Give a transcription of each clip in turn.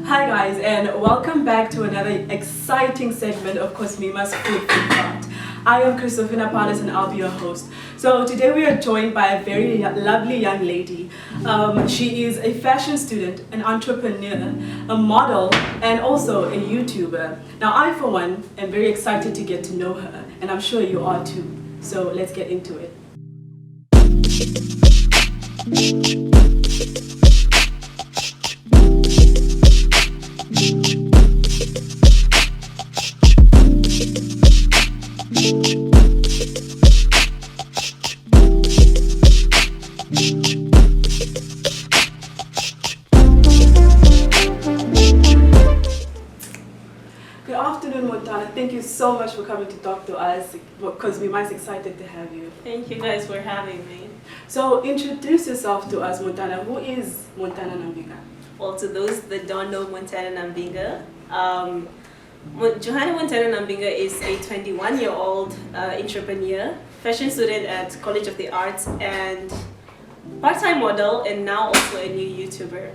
Hi guys, and welcome back to another exciting segment of Kosmima's Food for Thought. I am Christofina Panis and I'll be your host. So today we are joined by a very lovely young lady. She is a fashion student, an entrepreneur, a model, and also a YouTuber. Now I, for one, am very excited to get to know her, and I'm sure you are too. So let's get into it. Good afternoon, Montana. Thank you so much for coming to talk to us because we're most excited to have you. Thank you guys for having me. So introduce yourself to us, Montana. Who is Montana Nambinga? Well, to those that don't know Montana Nambinga, Johanna Montana Nambinga is a 21-year-old entrepreneur, fashion student at College of the Arts, and part-time model, and now also a new YouTuber.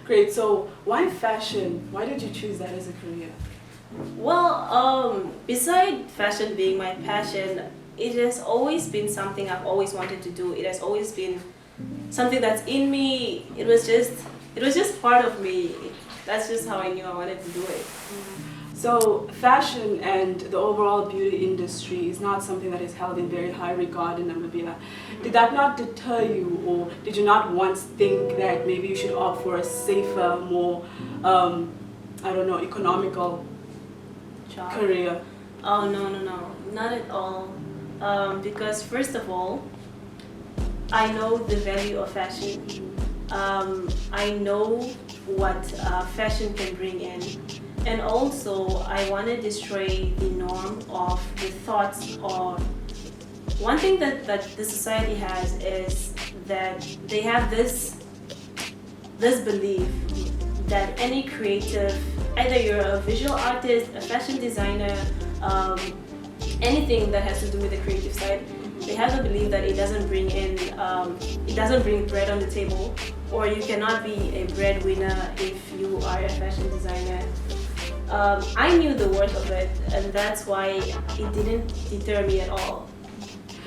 Great. So why fashion? Why did you choose that as a career? Well, beside fashion being my passion, it has always been something I've always wanted to do. It has always been something that's in me. It was just part of me. That's just how I knew I wanted to do it. So fashion and the overall beauty industry is not something that is held in very high regard in Namibia. Did that not deter you, or did you not once think that maybe you should opt for a safer, more, economical career? Oh, no, not at all. Because first of all, I know the value of fashion. I know what fashion can bring in. And also, I want to destroy the norm of the thoughts, or one thing that the society has is that they have this belief that any creative, either you're a visual artist, a fashion designer, anything that has to do with the creative side, they have a belief that it doesn't bring bread on the table, or you cannot be a breadwinner if you are a fashion designer. I knew the worth of it, and that's why it didn't deter me at all.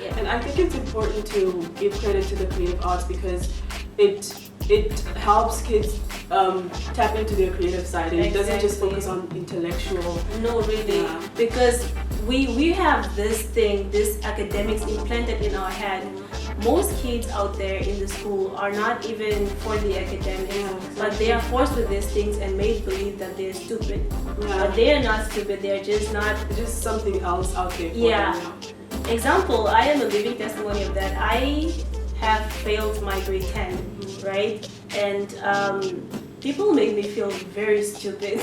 Yeah. And I think it's important to give credit to the creative arts because it helps kids tap into their creative side, and it doesn't just focus on intellectual. No, really, because we have this academics implanted in our head. Most kids out there in the school are not even for the academics, but they are forced with these things and made believe that they're stupid. But they are not stupid, they're just not... Just something else out there for them. Example, I am a living testimony of that. I have failed my grade 10, right? And people make me feel very stupid.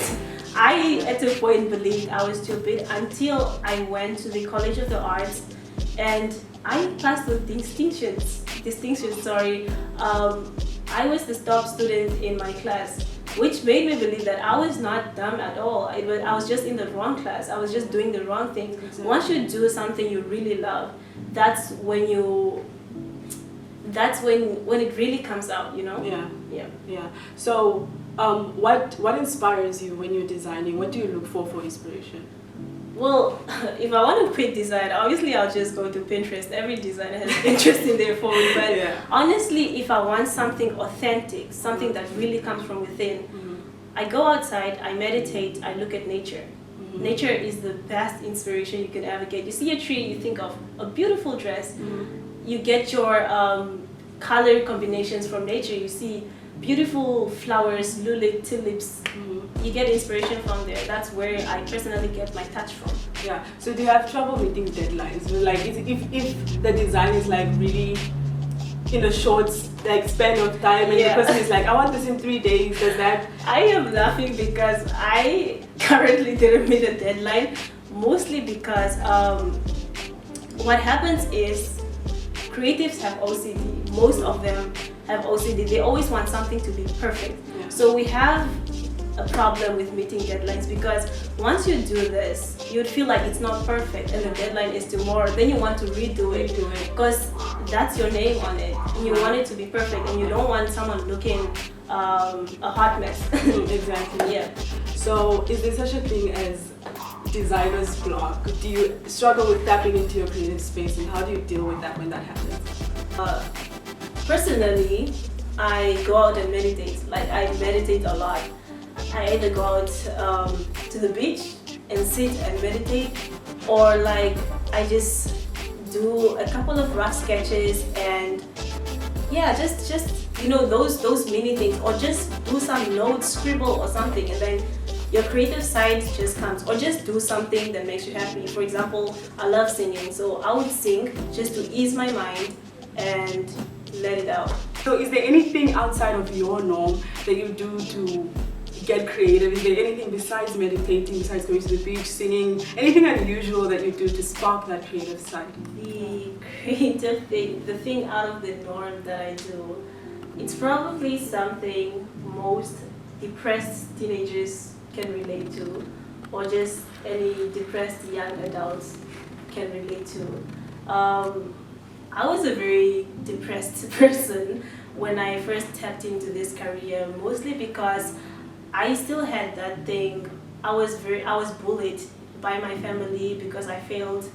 I, at a point, believed I was stupid until I went to the College of the Arts, and I passed with distinctions. I was the top student in my class, which made me believe that I was not dumb at all. I was just in the wrong class. I was just doing the wrong things. Exactly. Once you do something you really love, that's when it really comes out, you know? Yeah. So, what inspires you when you're designing? What do you look for inspiration? Well, if I want to quit design, obviously I'll just go to Pinterest. Every designer has Pinterest in their phone. But honestly, if I want something authentic, something that really comes from within, I go outside, I meditate, I look at nature. Nature is the best inspiration you can ever get. You see a tree, you think of a beautiful dress. You get your color combinations from nature. You see beautiful flowers, tulips. You get inspiration from there. That's where I personally get my touch from. Yeah. So do you have trouble meeting deadlines? Like, if the design is like really in a short span of time, and the person is like, I want this in 3 days, does that? I am laughing because I currently didn't meet a deadline, mostly because what happens is creatives have OCD. Most of them have OCD. They always want something to be perfect. So we have a problem with meeting deadlines because once you do this, you'd feel like it's not perfect and the deadline is tomorrow. Then you want to redo it because that's your name on it. And you want it to be perfect, and you don't want someone looking a hot mess. Exactly. Yeah. So is there such a thing as designer's block? Do you struggle with tapping into your creative space, and how do you deal with that when that happens? Personally, I go out and meditate. Like, I meditate a lot. I either go out to the beach and sit and meditate, or like I just do a couple of rough sketches and yeah, just those mini things, or just do some notes, scribble or something, and then your creative side just comes. Or just do something that makes you happy. For example, I love singing, so I would sing just to ease my mind and let it out. So is there anything outside of your norm that you do to get creative? Is there anything besides meditating, besides going to the beach, singing, anything unusual that you do to spark that creative side? The creative thing, the thing out of the norm that I do, it's probably something most depressed teenagers can relate to, or just any depressed young adults can relate to. I was a very depressed person when I first tapped into this career, mostly because I still had that thing. I was bullied by my family because I failed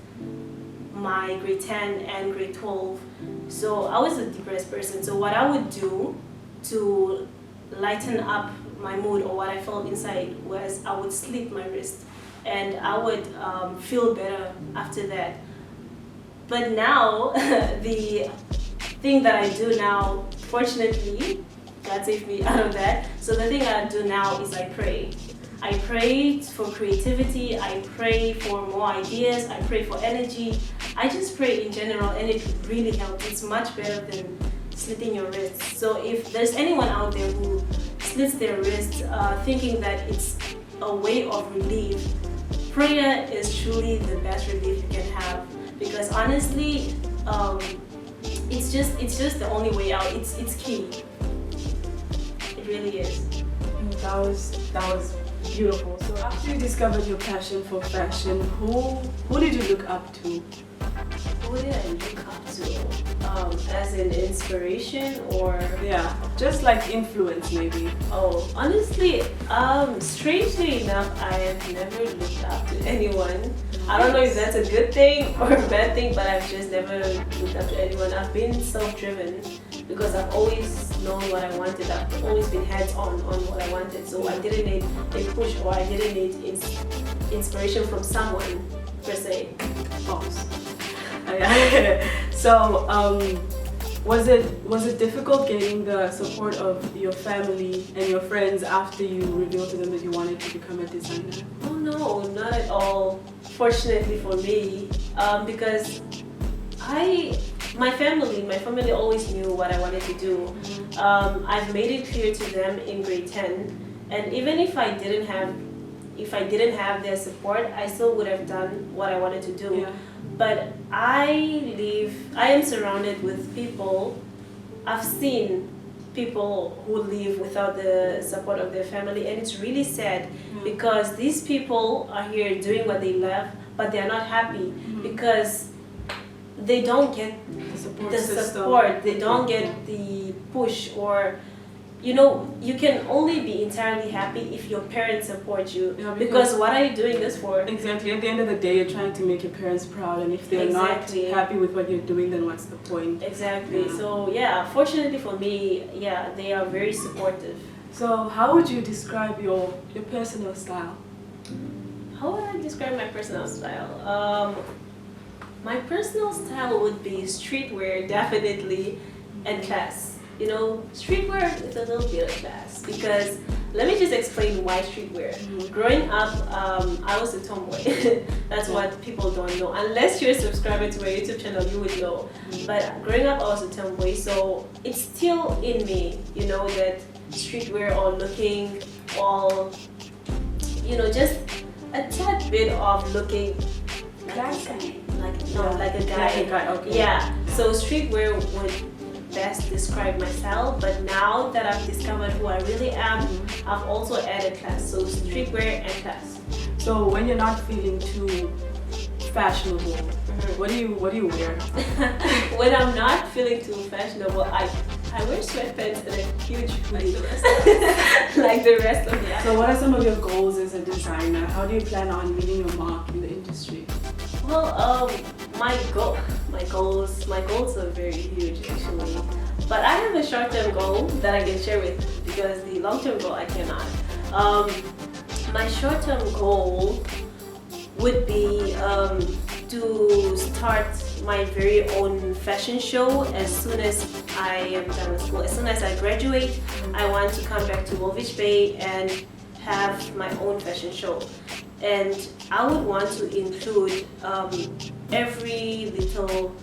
my grade 10 and grade 12. So I was a depressed person. So what I would do to lighten up my mood, or what I felt inside, was I would slit my wrist, and I would feel better after that. But now, the thing that I do now, fortunately, God saved me out of that. So the thing I do now is I pray. I pray for creativity, I pray for more ideas, I pray for energy. I just pray in general, and it really helps. It's much better than slitting your wrists. So if there's anyone out there who slits their wrists thinking that it's a way of relief, prayer is truly the best relief you can have. Because honestly, it's just the only way out. It's key. It really is. That was beautiful. So after you discovered your passion for fashion, who did you look up to? Who did I look up to? As an inspiration, or Yeah, just like influence maybe. oh, honestly, strangely enough, I have never looked up to anyone. I don't know if that's a good thing or a bad thing, but I've just never looked up to anyone. I've been self-driven because I've always known what I wanted. I've always been hands-on on what I wanted. So I didn't need a push, or I didn't need inspiration from someone per se. Boss. So, was it difficult getting the support of your family and your friends after you revealed to them that you wanted to become a designer? Oh no, not at all. Fortunately for me, because my family always knew what I wanted to do. I've made it clear to them in grade 10, and even if I didn't have their support, I still would have done what I wanted to do. Yeah. But I am surrounded with people. I've seen people who live without the support of their family, and it's really sad because these people are here doing what they love, but they're not happy because they don't get the support, they don't get the push, or you can only be entirely happy if your parents support you. Yeah, because what are you doing this for? Exactly. At the end of the day, you're trying to make your parents proud, and if they're Exactly. not happy with what you're doing, then what's the point? Exactly. Yeah. So yeah, fortunately for me, yeah, they are very supportive. So how would you describe your personal style? How would I describe my personal style? My personal style would be streetwear, definitely, and class. Streetwear is a little bit of class, because let me just explain why streetwear. Growing up, I was a tomboy. That's what people don't know. Unless you're a subscriber to my YouTube channel, you would know. But growing up, I was a tomboy, so it's still in me, that streetwear, or looking all, just a tad bit of looking Classy. like a guy. Like a guy, okay. Yeah. So streetwear would best describe my style, but now that I've discovered who I really am, I've also added class. So streetwear and class. So when you're not feeling too fashionable, what do you wear? When I'm not feeling too fashionable, I I wear sweatpants and a huge hoodie like the rest of the So what are some of your goals as a designer? How do you plan on leaving your mark in the industry? Well, my goals are very huge actually. But I have a short-term goal that I can share with you because the long-term goal I cannot. My short-term goal would be to start my very own fashion show as soon as I am done with school. As soon as I graduate, I want to come back to Walvis Bay and have my own fashion show. And I would want to include every little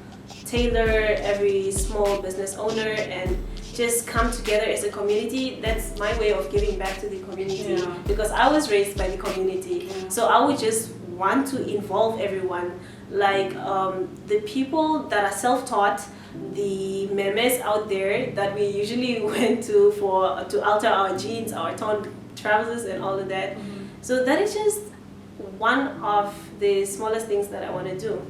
tailor, every small business owner, and just come together as a community. That's my way of giving back to the community because I was raised by the community. So I would just want to involve everyone, like the people that are self-taught, the memes out there that we usually went to alter our jeans, our torn trousers and all of that. So that is just one of the smallest things that I want to do.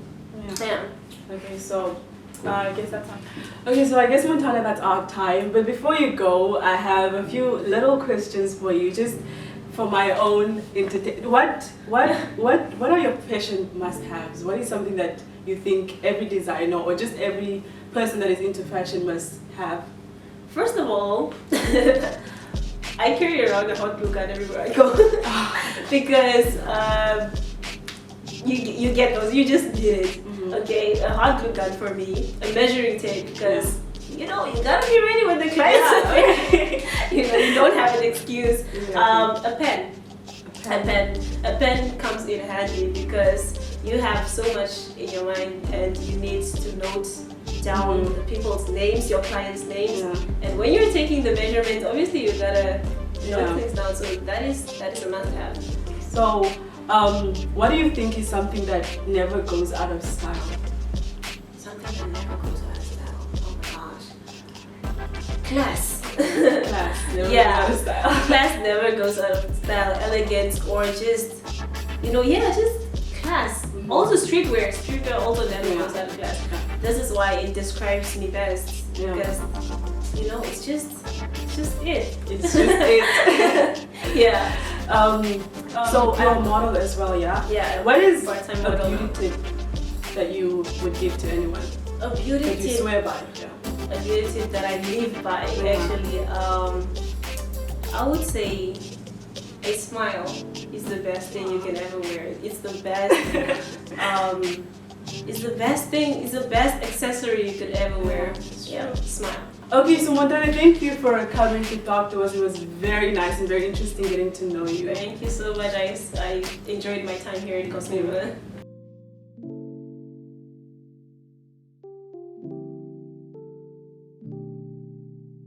Okay, so I guess that's time. Okay, so I guess Montana, that's our time. But before you go, I have a few little questions for you, just for my own What are your fashion must-haves? What is something that you think every designer or just every person that is into fashion must have? First of all, I carry around a hot glue gun everywhere I go because you get those. You just did it. Okay, a hot glue gun for me, a measuring tape because you gotta be ready when the clients are there. You don't have an excuse. A pen. A pen comes in handy because you have so much in your mind and you need to note down the people's names, your clients' names, and when you're taking the measurements, obviously you gotta note things down. So that is a must-have. So, what do you think is something that never goes out of style? Something that never goes out of style. Oh my gosh. Class. Class never goes out of style. Class never goes out of style. Elegance or just just class. Also streetwear. Streetwear also never goes out of class. This is why it describes me best because it's just it. It's just it. So you're a model as well, yeah? Yeah. What is part-time a model. beauty tip that you would give to anyone? A beauty that you tip. swear by? A beauty tip that I live by actually. I would say a smile is the best thing you can ever wear. It's the best. It's the best thing. It's the best accessory you could ever wear. Yeah, smile. Okay, so Montana, thank you for coming to talk to us. It was very nice and very interesting getting to know you. Thank you so much. I enjoyed my time here in Kosmima.